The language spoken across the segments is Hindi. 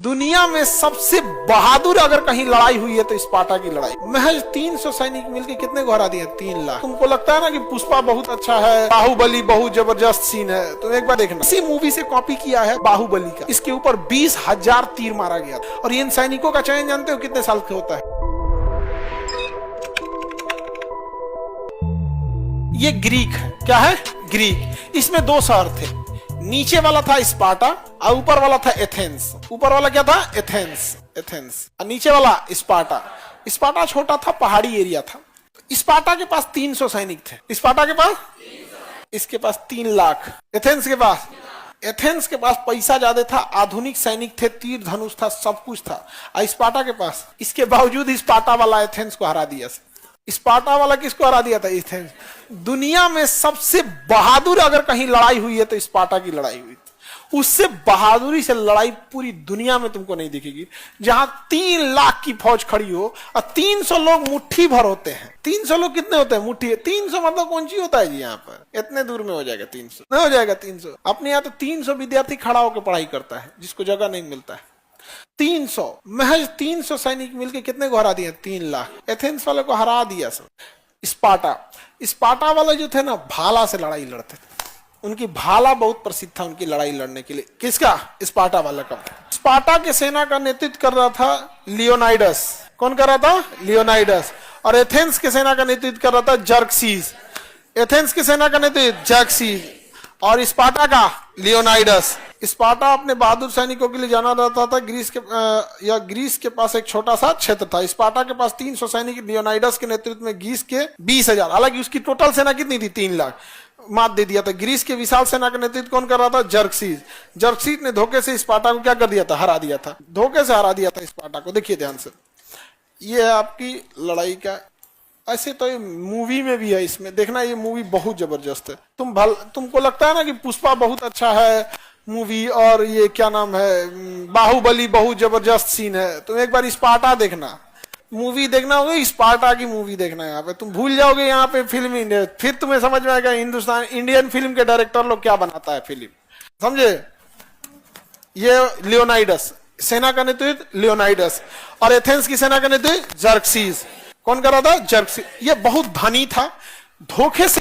दुनिया में सबसे बहादुर अगर कहीं लड़ाई हुई है तो स्पार्टा की लड़ाई। महज 300 सैनिक मिलकर कितने को हरा दिए? 3 लाख। तुमको लगता है ना कि पुष्पा बहुत अच्छा है, बाहुबली बहुत जबरदस्त सीन है, तो एक बार देखना, इसी मूवी से कॉपी किया है बाहुबली का। इसके ऊपर 20,000 तीर मारा गया और इन सैनिकों का चयन जानते हो कितने साल के होता है? ये ग्रीक है। क्या है? ग्रीक। इसमें 2 शहर थे, नीचे वाला था स्पार्टा और ऊपर वाला था एथेंस। ऊपर वाला क्या था? एथेंस और नीचे वाला स्पार्टा। स्पार्टा छोटा था, पहाड़ी एरिया था। स्पार्टा के पास 300 सैनिक थे। स्पार्टा के पास 300। इसके पास 3 लाख। एथेंस के पास पैसा ज्यादा था, आधुनिक सैनिक थे, तीर धनुष था, सब कुछ था। और स्पार्टा के पास, इसके बावजूद स्पार्टा वाला एथेंस को हरा दिया। स्पार्टा वाला किसको हरा दिया था? एथेंस। दुनिया में सबसे बहादुर अगर कहीं लड़ाई हुई है तो स्पार्टा की लड़ाई हुई थी। उससे बहादुरी से लड़ाई पूरी दुनिया में तुमको नहीं दिखेगी, जहां 3 लाख की फौज खड़ी हो और 300 लोग मुट्ठी भर होते हैं। 300 लोग कितने होते हैं? मुट्ठी। 300 मतलब कौन सी होता है जी? यहाँ पर इतने दूर में हो जाएगा 300? नहीं हो जाएगा 300। अपने यहाँ तो 300 विद्यार्थी खड़ा होकर पढ़ाई करता है, जिसको जगह नहीं मिलता है। 300, महज 300 सैनिक मिलके कितने को हरा दिया? 3 लाख। एथेंस वाले को हरा दिया सब। स्पार्टा वाले जो थे ना, भाला से लड़ाई लड़ते थे। उनकी भाला बहुत प्रसिद्ध था उनकी लड़ाई लड़ने के लिए। किसका? स्पार्टा वाला का। स्पार्टा के सेना का नेतृत्व कर रहा था लियोनाइडस। कौन कर रहा था? लियोनाइडस। और एथेंस के सेना का नेतृत्व कर रहा था जर्क्सीज। एथेंस की सेना का नेतृत्व जर्क्सीज और स्पार्टा का लियोनाइडस। स्पार्टा अपने बहादुर सैनिकों के लिए जाना जाता था। ग्रीस के पास एक छोटा सा क्षेत्र था। स्पार्टा के पास 300 सैनिक, लियोनाइडस के नेतृत्व में ग्रीस के 20,000। हालांकि उसकी टोटल सेना कितनी थी? 3 लाख। मात दे दिया था। ग्रीस के विशाल सेना का नेतृत्व कौन कर रहा था? जर्क्सीज ने धोखे से स्पार्टा को क्या कर दिया था? हरा दिया था। धोखे से हरा दिया था स्पार्टा को। देखिए ध्यान से, ये है आपकी लड़ाई का। ऐसे तो ये मूवी में भी है, इसमें देखना, ये मूवी बहुत जबरदस्त है। तुमको लगता है ना कि पुष्पा बहुत अच्छा है मूवी, और ये क्या नाम है, बाहुबली बहुत जबरदस्त सीन है, तुम एक बार स्पार्टा देखना, मूवी देखना होगा, स्पार्टा की मूवी देखना। यहाँ पे तुम भूल जाओगे यहाँ पे फिल्म इंडिया, फिर तुम्हें समझ में आएगा इंडियन फिल्म के डायरेक्टर लोग क्या बनाता है फिल्म, समझे? ये लियोनाइडस, सेना का नेतृत्व लियोनाइडस, और एथेंस की सेना का नेतृत्व जर्क्सीज। कौन कर रहा था? जर्क्सीज। ये बहुत धनी था। धोखे से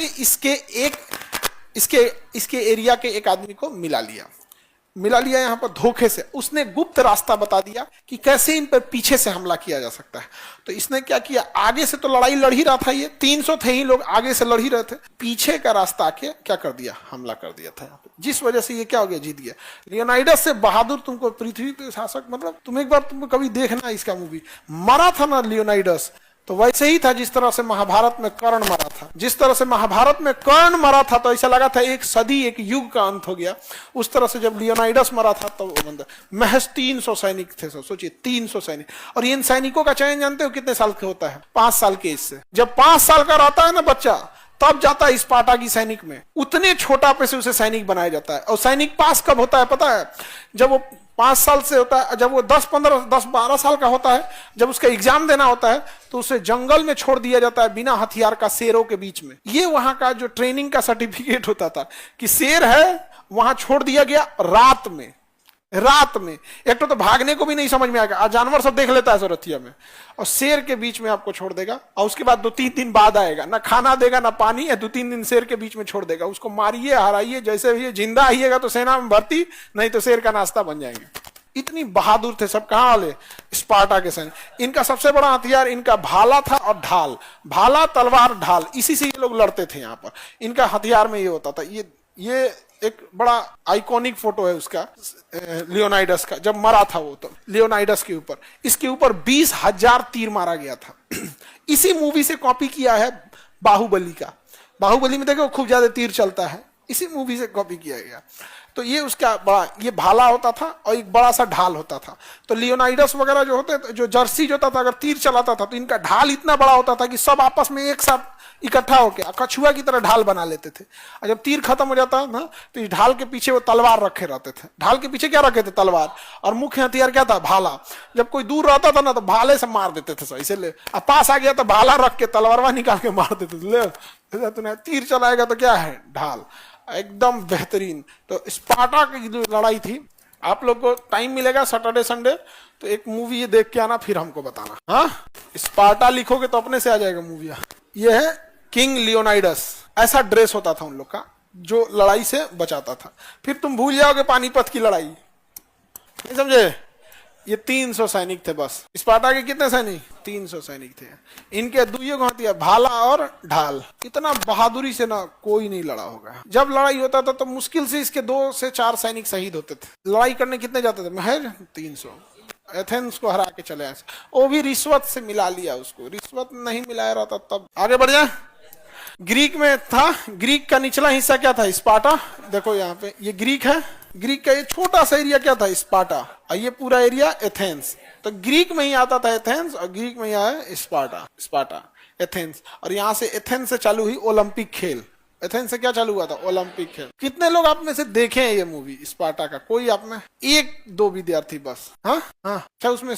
इसके एरिया के एक आदमी को मिला लिया यहाँ पर धोखे से। उसने गुप्त रास्ता बता दिया कि कैसे इन पर पीछे से हमला किया जा सकता है। तो इसने क्या किया, आगे से तो लड़ाई लड़ ही रहा था, ये 300 थे ही लोग, आगे से लड़ ही रहे थे, पीछे का रास्ता आके क्या कर दिया? हमला कर दिया था यहाँ पे, जिस वजह से ये क्या हो गया? जीत गया। लियोनाइडस से बहादुर तुमको पृथ्वी पे शासक, मतलब तुम एक बार तुमको कभी देखना इसका मूवी। मरा था ना लियोनाइडस, तो वैसे ही था जिस तरह से महाभारत में कर्ण मरा था। जिस तरह से महाभारत में कर्ण मरा था तो ऐसा लगा था एक सदी, एक युग का अंत हो गया। उस तरह से जब लियोनाइडस मरा था तो महज 300 सैनिक थे। सोचिए 300 सैनिक। और इन सैनिकों का चयन जानते हो कितने साल के होता है? 5 साल के। इससे जब 5 साल का रहता है ना बच्चा, तब जाता है स्पार्टा की सैनिक में। उतने छोटा पे से उसे सैनिक बनाया जाता है। और सैनिक पास कब होता है पता है? जब वो 5 साल से होता है, जब वो 10-12 साल का होता है, जब उसका एग्जाम देना होता है, तो उसे जंगल में छोड़ दिया जाता है बिना हथियार का, शेरों के बीच में। ये वहां का जो ट्रेनिंग का सर्टिफिकेट होता था कि शेर है, वहां छोड़ दिया गया रात में। एक तो भागने को भी नहीं समझ में आएगा, आज जानवर सब देख लेता है रथिया में, और शेर के बीच में आपको छोड़ देगा। और उसके बाद 2-3 दिन बाद आएगा, ना खाना देगा ना पानी, या 2-3 दिन शेर के बीच में छोड़ देगा। उसको मारिए, हराइए, जैसे भी जिंदा आइएगा तो सेना में भर्ती, नहीं तो शेर का नाश्ता बन जाएंगे। इतनी बहादुर थे सब। कहाँ वाले? स्पार्टा के सैनिक। इनका सबसे बड़ा हथियार इनका भाला था और ढाल। भाला, तलवार, ढाल, इसी से ये लोग लड़ते थे। यहाँ पर इनका हथियार में ये होता था। ये एक बड़ा आइकॉनिक फोटो है उसका, लियोनाइडस का, जब मरा था वो। तो लियोनाइडस के ऊपर, इसके ऊपर 20,000 तीर मारा गया था। इसी मूवी से कॉपी किया है बाहुबली का। बाहुबली में देखो खूब ज्यादा तीर चलता है, इसी मूवी से कॉपी किया गया। तो ये उसका बड़ा, ये भाला होता था और एक बड़ा सा ढाल होता था। तो लियोनाइडस वगैरह जो होते, जो जर्सी होता था, अगर तीर चलाता था तो इनका ढाल इतना बड़ा होता था कि सब आपस में एक साथ इकट्ठा होकर कछुआ की तरह ढाल बना लेते थे। और जब तीर खत्म हो जाता ना, तो इस ढाल के पीछे वो तलवार रखे रहते थे। ढाल के पीछे क्या रखे थे? तलवार। और मुख्य हथियार क्या था? भाला। जब कोई दूर रहता था ना, तो भाले से मार देते थे। ऐसे ले, अब पास आ गया तो भाला रख के तलवारवा निकाल के मार देते थे। ले तीर चलाएगा तो क्या है? ढाल। एकदम बेहतरीन। तो स्पार्टा की जो लड़ाई थी, आप लोग को टाइम मिलेगा सैटरडे संडे तो एक मूवी ये देख के आना, फिर हमको बताना। हाँ, स्पार्टा लिखोगे तो अपने से आ जाएगा मूवी। ये है किंग लियोनाइडस। ऐसा ड्रेस होता था उन लोग का जो लड़ाई से बचाता था। फिर तुम भूल जाओगे पानीपत की लड़ाई, नहीं समझे? ये 300 सैनिक थे बस। स्पार्टा के कितने सैनिक? 300 सैनिक थे। इनके दुइयों हथियार भाला और ढाल। इतना बहादुरी से ना कोई नहीं लड़ा होगा। जब लड़ाई होता था तो मुश्किल से इसके 2 से 4 सैनिक शहीद होते थे। लड़ाई करने कितने जाते थे? महज 300। एथेंस को हरा के चले आए। वो भी रिश्वत से मिला लिया उसको। रिश्वत नहीं मिलाया रहता तब। आगे बढ़ जाए। ग्रीक में था, ग्रीक का निचला हिस्सा क्या था? स्पार्टा। देखो यहाँ पे ये ग्रीक है। ग्रीक का ये छोटा सा एरिया क्या था? स्पार्टा। और ये पूरा एरिया एथेंस। तो ग्रीक में ही आता था एथेंस और ग्रीक में ही आया स्पार्टा। Sparta, Athens. और यहाँ से एथेंस से चालू हुई ओलंपिक खेल। एथेंस से क्या चालू हुआ था? ओलंपिक खेल। कितने लोग आप में से देखे हैं ये मूवी स्पार्टा का? कोई आप में? 1-2 विद्यार्थी बस। हाँ हाँ, अच्छा उसमें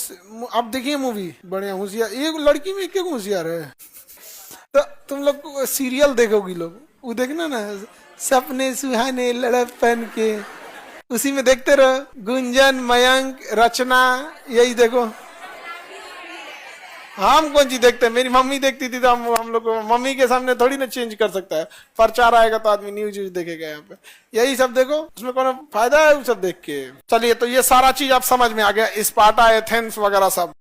आप देखिए मूवी, बढ़िया होशियार। एक लड़की में क्या होशियार है? तो तुम लोग सीरियल देखोगी लोग, वो देखना ना, सपने सुहाने लड़पन के, उसी में देखते रहो। गुंजन, मयंक, रचना, यही देखो। हम कौन चीज देखते हैं? मेरी मम्मी देखती थी तो हम लोग को, मम्मी के सामने थोड़ी ना चेंज कर सकता है। प्रचार आएगा तो आदमी न्यूज देखेगा। यहाँ पे यही सब देखो, उसमें कौन फायदा है वो सब देख के? चलिए, तो ये सारा चीज आप समझ में आ गया, स्पार्टा, एथेंस वगैरह सब।